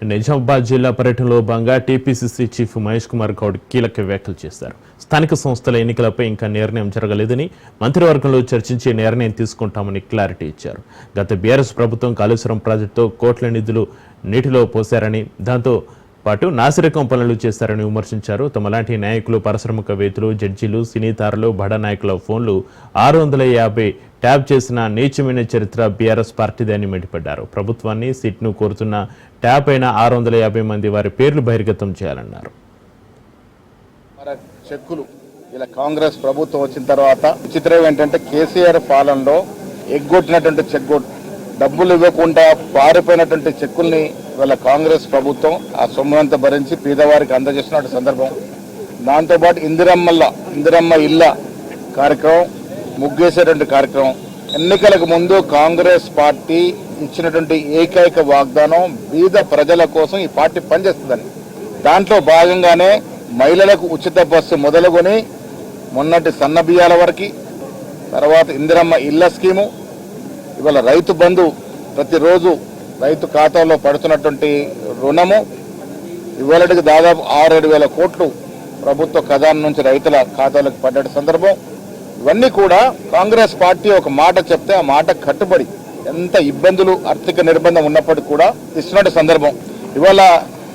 నిజామాబాద్ జిల్లా పర్యటనలో భాగంగా టీపీసీసీ చీఫ్ మహేష్ కుమార్ గౌడ్ కీలక వ్యాఖ్యలు చేశారు. స్థానిక సంస్థల ఎన్నికలపై ఇంకా నిర్ణయం జరగలేదని, మంత్రివర్గంలో చర్చించి నిర్ణయం తీసుకుంటామని క్లారిటీ ఇచ్చారు. గత బీఆర్ఎస్ ప్రభుత్వం కాళేశ్వరం ప్రాజెక్టుతో కోట్ల నిధులు నీటిలో పోశారని, దాంతో పాటు నాసిరకం పనులు చేశారని విమర్శించారు. తమలాంటి నాయకులు, పారిశ్రామికవేత్తలు, జడ్జీలు, సినీ తారలు, బడా నాయకుల ఫోన్లు 650 ట్యాప్ చేసిన నీచమైన చరిత్ర బీఆర్ఎస్ పార్టీదని మండిపడ్డారు. ప్రభుత్వాన్ని సిట్ను కోరుతున్న ట్యాప్ అయిన 650 మంది వారి పేర్లు బహిర్గతం చేయాలన్నారు. చెక్కులు ఇలా కాంగ్రెస్ ప్రభుత్వం వచ్చిన తర్వాత చిత్రం ఏంటంటే కేసీఆర్ పాలనలో ఎగ్గొట్టినటువంటి చెక్ డబ్బులు ఇవ్వకుండా పారిపోయినటువంటి చెక్కుల్ని ఇవాళ కాంగ్రెస్ ప్రభుత్వం ఆ సొమ్మునంతా భరించి పేదవారికి అందజేసిన సందర్భం. దాంతోపాటు ఇందిరమ్మ ఇళ్ళ కార్యక్రమం, ముగ్గేసేటువంటి కార్యక్రమం, ఎన్నికలకు ముందు కాంగ్రెస్ పార్టీ ఇచ్చినటువంటి ఏకైక వాగ్దానం బీద ప్రజల కోసం ఈ పార్టీ పనిచేస్తుందని. దాంట్లో భాగంగానే మహిళలకు ఉచిత బస్సు మొదలుకొని మొన్నటి సన్న బియ్యాల వరకు, తర్వాత ఇందిరమ్మ ఇళ్ల స్కీము, ఇవాళ రైతు బంధు, ప్రతిరోజు రైతు ఖాతాలో పడుతున్నటువంటి రుణము, ఇవాళకి దాదాపు 6-7 వేల కోట్లు ప్రభుత్వ ఖజానా నుంచి రైతుల ఖాతాలకు పడ్డ సందర్భం. ఇవన్నీ కూడా కాంగ్రెస్ పార్టీ ఒక మాట చెప్తే ఆ మాట కట్టుబడి ఎంత ఇబ్బందులు, ఆర్థిక నిర్బంధం ఉన్నప్పటికీ కూడా ఇస్తున్న సందర్భం. ఇవాళ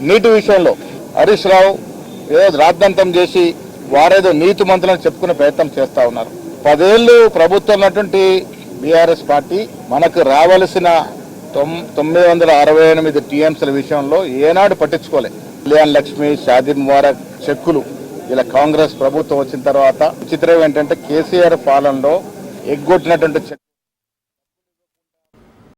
నీటి విషయంలో హరీష్ రావు ఏదో రాద్ధాంతం చేసి వారేదో నీతి మంత్రులను చెప్పుకునే ప్రయత్నం చేస్తూ ఉన్నారు. 10 ఏళ్ళు ప్రభుత్వం ఉన్నటువంటి బీఆర్ఎస్ పార్టీ మనకు రావలసిన 968 టీఎంసీల విషయంలో ఏనాడు పట్టించుకోలే. కళ్యాణ్ లక్ష్మి, షాదీ ముబారక్ చెక్కులు ఇలా కాంగ్రెస్ ప్రభుత్వం వచ్చిన తర్వాత చిత్రం ఏంటంటే కేసీఆర్ పాలనలో ఎగ్గొట్టినటువంటి చెక్